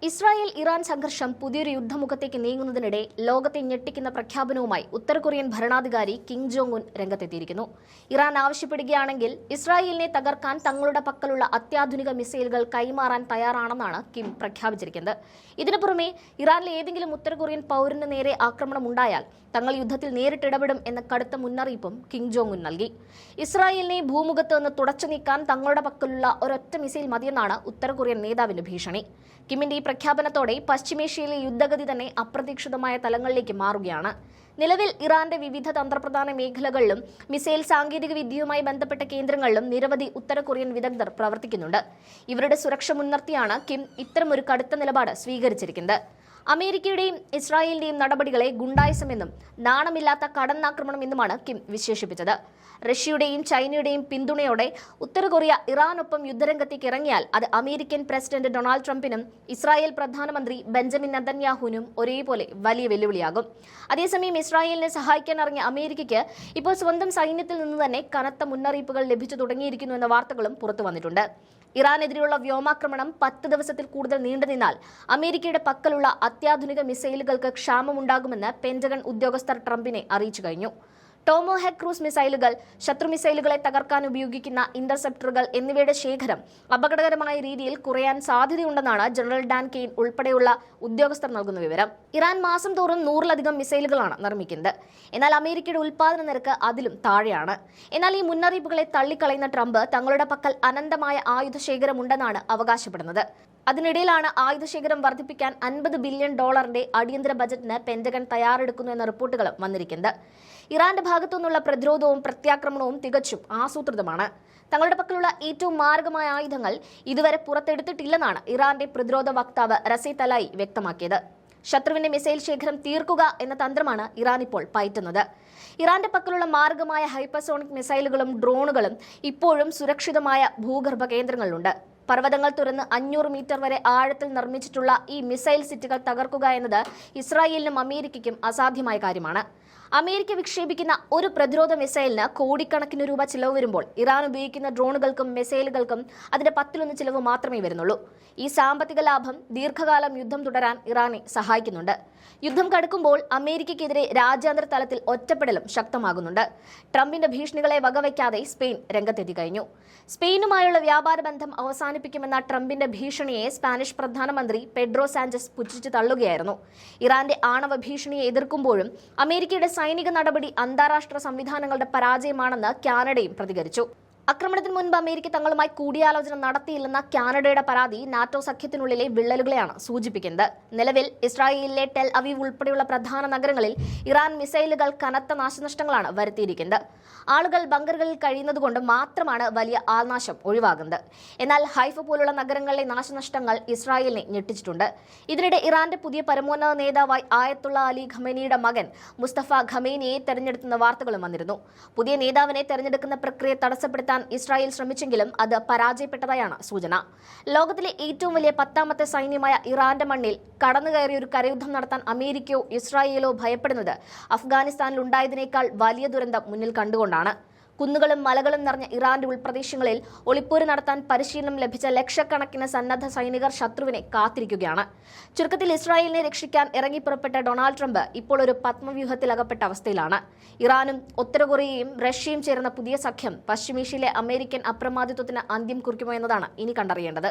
Israel Iran സംഘർഷം പുതിയൊരു യുദ്ധമുഖത്തേക്ക് നീങ്ങുന്നതിനിടെ ലോകത്തെ ഞെട്ടിക്കുന്ന പ്രഖ്യാപനവുമായി ഉത്തര കൊറിയൻ ഭരണാധികാരി കിം ജോങ് ഉൻ രംഗത്തെത്തിയിരിക്കുന്നു. ഇറാൻ ആവശ്യപ്പെടുകയാണെങ്കിൽ ഇസ്രായേലിനെ തകർക്കാൻ തങ്ങളുടെ പക്കലുള്ള അത്യാധുനിക മിസൈലുകൾ കൈമാറാൻ തയ്യാറാണെന്നാണ് കിം പ്രഖ്യാപിച്ചിരിക്കുന്നത്. ഇതിനു പുറമെ ഇറാനിലെ ഏതെങ്കിലും ഉത്തര കൊറിയൻ പൗരന് നേരെ ആക്രമണം ഉണ്ടായാൽ തങ്ങൾ യുദ്ധത്തിൽ നേരിട്ടിടപെടും എന്ന കടുത്ത മുന്നറിയിപ്പും കിം ജോങ് ഉൻ നൽകി. ഇസ്രായേലിനെ ഭൂമുഖത്ത് നിന്ന് തുടച്ചു നീക്കാൻ തങ്ങളുടെ പക്കലുള്ള ഒരൊറ്റ മിസൈൽ മതിയെന്നാണ് ഉത്തര കൊറിയൻ നേതാവിന്റെ ഭീഷണി. കിമ്മിന്റെ ഈ പ്രഖ്യാപനത്തോടെ പശ്ചിമേഷ്യയിലെ യുദ്ധഗതി തന്നെ അപ്രതീക്ഷിതമായ തലങ്ങളിലേക്ക് മാറുകയാണ്. നിലവിൽ ഇറാന്റെ വിവിധ തന്ത്രപ്രധാന മേഖലകളിലും മിസൈൽ സാങ്കേതിക വിദ്യയുമായി ബന്ധപ്പെട്ട കേന്ദ്രങ്ങളിലും നിരവധി ഉത്തര കൊറിയൻ വിദഗ്ധർ പ്രവർത്തിക്കുന്നുണ്ട്. ഇവരുടെ സുരക്ഷ മുൻനിർത്തിയാണ് കിം ഇത്തരമൊരു കടുത്ത നിലപാട് സ്വീകരിച്ചിരിക്കുന്നത്. അമേരിക്കയുടെയും ഇസ്രായേലിന്റെയും നടപടികളെ ഗുണ്ടായിസമെന്നും നാണമില്ലാത്ത കടന്നാക്രമണമെന്നുമാണ് കിം വിശേഷിപ്പിച്ചത്. റഷ്യയുടെയും ചൈനയുടെയും പിന്തുണയോടെ ഉത്തര കൊറിയ ഇറാനൊപ്പം യുദ്ധരംഗത്തേക്ക് ഇറങ്ങിയാൽ അത് അമേരിക്കൻ പ്രസിഡന്റ് ഡൊണാൾഡ് ട്രംപിനും ഇസ്രായേൽ പ്രധാനമന്ത്രി ബെഞ്ചമിൻ നെതന്യാഹുവിനും ഒരേപോലെ വലിയ വെല്ലുവിളിയാകും. അതേസമയം ഇസ്രായേലിനെ സഹായിക്കാൻ ഇറങ്ങിയ അമേരിക്കയ്ക്ക് ഇപ്പോൾ സ്വന്തം സൈന്യത്തിൽ നിന്ന് തന്നെ കനത്ത മുന്നറിയിപ്പുകൾ ലഭിച്ചു തുടങ്ങിയിരിക്കുന്നു എന്ന വാർത്തകളും പുറത്തു വന്നിട്ടുണ്ട്. ഇറാനെതിരെയുള്ള വ്യോമാക്രമണം 10 ദിവസത്തിൽ കൂടുതൽ നീണ്ടുനിന്നാൽ അമേരിക്കയുടെ പക്കലുള്ള അത്യാധുനിക മിസൈലുകൾക്ക് ക്ഷാമമുണ്ടാകുമെന്ന് പെന്റഗൺ ഉദ്യോഗസ്ഥർ ട്രംപിനെ അറിയിച്ചു കഴിഞ്ഞു. ടോമോഹാക് ക്രൂസ് മിസൈലുകൾ, ശത്രു മിസൈലുകളെ തകർക്കാൻ ഉപയോഗിക്കുന്ന ഇന്റർസെപ്റ്ററുകൾ എന്നിവയുടെ ശേഖരം അപകടകരമായ രീതിയിൽ കുറയാൻ സാധ്യതയുണ്ടെന്നാണ് ജനറൽ ഡാൻ കെയ്ൻ ഉൾപ്പെടെയുള്ള ഉദ്യോഗസ്ഥർ നൽകുന്ന വിവരം. ഇറാൻ മാസം തോറും 100-ലധികം മിസൈലുകളാണ് നിർമ്മിക്കുന്നത്. എന്നാൽ അമേരിക്കയുടെ ഉൽപ്പാദന നിരക്ക് അതിലും താഴെയാണ്. എന്നാൽ ഈ മുന്നറിയിപ്പുകളെ തള്ളിക്കളയുന്ന ട്രംപ് തങ്ങളുടെ പക്കൽ അനന്തമായ ആയുധശേഖരമുണ്ടെന്നാണ് അവകാശപ്പെടുന്നത്. അതിനിടയിലാണ് ആയുധശേഖരം വർദ്ധിപ്പിക്കാൻ $50 ബില്യൺ അടിയന്തര ബജറ്റിന് പെന്റഗൺ തയ്യാറെടുക്കുന്നു എന്ന റിപ്പോർട്ടുകളും വന്നിരിക്കുന്നത്. ഇറാന്റെ ഭാഗത്തുനിന്നുള്ള പ്രതിരോധവും പ്രത്യാക്രമണവും തികച്ചും ആസൂത്രിതമാണ്. തങ്ങളുടെ പക്കലുള്ള ഏറ്റവും മാരകമായ ആയുധങ്ങൾ ഇതുവരെ പുറത്തെടുത്തിട്ടില്ലെന്നാണ് ഇറാന്റെ പ്രതിരോധ വക്താവ് റസി തലായി വ്യക്തമാക്കിയത്. ശത്രുവിന്റെ മിസൈൽ ശേഖരം തീർക്കുക എന്ന തന്ത്രമാണ് ഇറാൻ ഇപ്പോൾ പയറ്റുന്നത്. ഇറാന്റെ പക്കലുള്ള മാരകമായ ഹൈപ്പർസോണിക് മിസൈലുകളും ഡ്രോണുകളും ഇപ്പോഴും സുരക്ഷിതമായ ഭൂഗർഭ കേന്ദ്രങ്ങളിലുണ്ട്. പർവ്വതങ്ങൾ തുറന്ന് 500 മീറ്റർ വരെ ആഴത്തിൽ നിർമ്മിച്ചിട്ടുള്ള ഈ മിസൈൽ സിറ്റുകൾ തകർക്കുക എന്നത് ഇസ്രായേലിനും അമേരിക്കയ്ക്കും അസാധ്യമായ കാര്യമാണ്. അമേരിക്ക വിക്ഷേപിക്കുന്ന ഒരു പ്രതിരോധ മിസൈലിന് കോടിക്കണക്കിന് രൂപ ചിലവ് വരുമ്പോൾ ഇറാൻ ഉപയോഗിക്കുന്ന ഡ്രോണുകൾക്കും മിസൈലുകൾക്കും അതിന്റെ 10-1 ചിലവ് മാത്രമേ വരുന്നുള്ളൂ. ഈ സാമ്പത്തിക ലാഭം ദീർഘകാലം യുദ്ധം തുടരാൻ ഇറാനെ സഹായിക്കുന്നുണ്ട്. യുദ്ധം കടുക്കുമ്പോൾ അമേരിക്കയ്ക്കെതിരെ രാജ്യാന്തര തലത്തിൽ ഒറ്റപ്പെടലും ശക്തമാകുന്നുണ്ട്. ട്രംപിന്റെ ഭീഷണികളെ വകവയ്ക്കാതെ സ്പെയിൻ രംഗത്തെത്തി കഴിഞ്ഞു. സ്പെയിനുമായുള്ള വ്യാപാര ബന്ധം അവസാനിപ്പിക്കുമെന്ന ട്രംപിന്റെ ഭീഷണിയെ സ്പാനിഷ് പ്രധാനമന്ത്രി പെഡ്രോ സാഞ്ചസ് പുച്ഛിച്ചു തള്ളുകയായിരുന്നു. ഇറാന്റെ ആണവ ഭീഷണിയെ എതിർക്കുമ്പോഴും അമേരിക്കയുടെ സൈനിക നടപടി അന്താരാഷ്ട്ര സംവിധാനങ്ങളുടെ പരാജയമാണെന്ന് കാനഡയും പ്രതികരിച്ചു. ആക്രമണത്തിന് മുൻപ് അമേരിക്ക തങ്ങളുമായി കൂടിയാലോചന നടത്തിയില്ലെന്ന കാനഡയുടെ പരാതി നാറ്റോ സഖ്യത്തിനുള്ളിലെ വിള്ളലുകളെയാണ് സൂചിപ്പിക്കുന്നത്. നിലവിൽ ഇസ്രായേലിലെ ടെൽ അവീവ് ഉൾപ്പെടെയുള്ള പ്രധാന നഗരങ്ങളിൽ ഇറാൻ മിസൈലുകൾ കനത്ത നാശനഷ്ടങ്ങളാണ് വരുത്തിയിരിക്കുന്നത്. ആളുകൾ ബങ്കറുകളിൽ കഴിയുന്നതുകൊണ്ട് മാത്രമാണ് വലിയ ആൾനാശം ഒഴിവാകുന്നത്. എന്നാൽ ഹൈഫ പോലുള്ള നഗരങ്ങളിലെ നാശനഷ്ടങ്ങൾ ഇസ്രായേലിനെ ഞെട്ടിച്ചിട്ടുണ്ട്. ഇതിനിടെ ഇറാന്റെ പുതിയ പരമോന്നത നേതാവായി ആയത്തുള്ള അലി ഖമേനിയുടെ മകൻ മുസ്തഫ ഖമേനിയെ തെരഞ്ഞെടുക്കുന്ന വാർത്തകളും വന്നിരുന്നു. പുതിയ നേതാവിനെ തെരഞ്ഞെടുക്കുന്ന പ്രക്രിയ തടസ്സപ്പെടുത്താൻ ഇസ്രായേൽ ശ്രമിച്ചെങ്കിലും അത് പരാജയപ്പെട്ടതായാണ് സൂചന. ലോകത്തിലെ ഏറ്റവും വലിയ 10ാമത്തെ സൈന്യമായ ഇറാന്റെ മണ്ണിൽ കടന്നുകയറി ഒരു കരയുദ്ധം നടത്താൻ അമേരിക്കയോ ഇസ്രായേലോ ഭയപ്പെടുന്നത് അഫ്ഗാനിസ്ഥാനിൽ ഉണ്ടായതിനേക്കാൾ വലിയ ദുരന്തം മുന്നിൽ കണ്ടുകൊണ്ടാണ്. കുന്നുകളും മലകളും നിറഞ്ഞ ഇറാന്റെ ഉൾപ്രദേശങ്ങളിൽ ഒളിപ്പോര് നടത്താൻ പരിശീലനം ലഭിച്ച ലക്ഷക്കണക്കിന് സന്നദ്ധ സൈനികർ ശത്രുവിനെ കാത്തിരിക്കുകയാണ്. ചുരുക്കത്തിൽ ഇസ്രായേലിനെ രക്ഷിക്കാൻ ഇറങ്ങിപ്പുറപ്പെട്ട ഡൊണാൾഡ് ട്രംപ് ഇപ്പോൾ ഒരു പത്മവ്യൂഹത്തിൽ അകപ്പെട്ട അവസ്ഥയിലാണ്. ഇറാനും ഉത്തര കൊറിയയും റഷ്യയും ചേർന്ന പുതിയ സഖ്യം പശ്ചിമേഷ്യയിലെ അമേരിക്കൻ അപ്രമാദിത്വത്തിന് അന്ത്യം കുറിക്കുമോ എന്നതാണ് ഇനി കണ്ടറിയേണ്ടത്.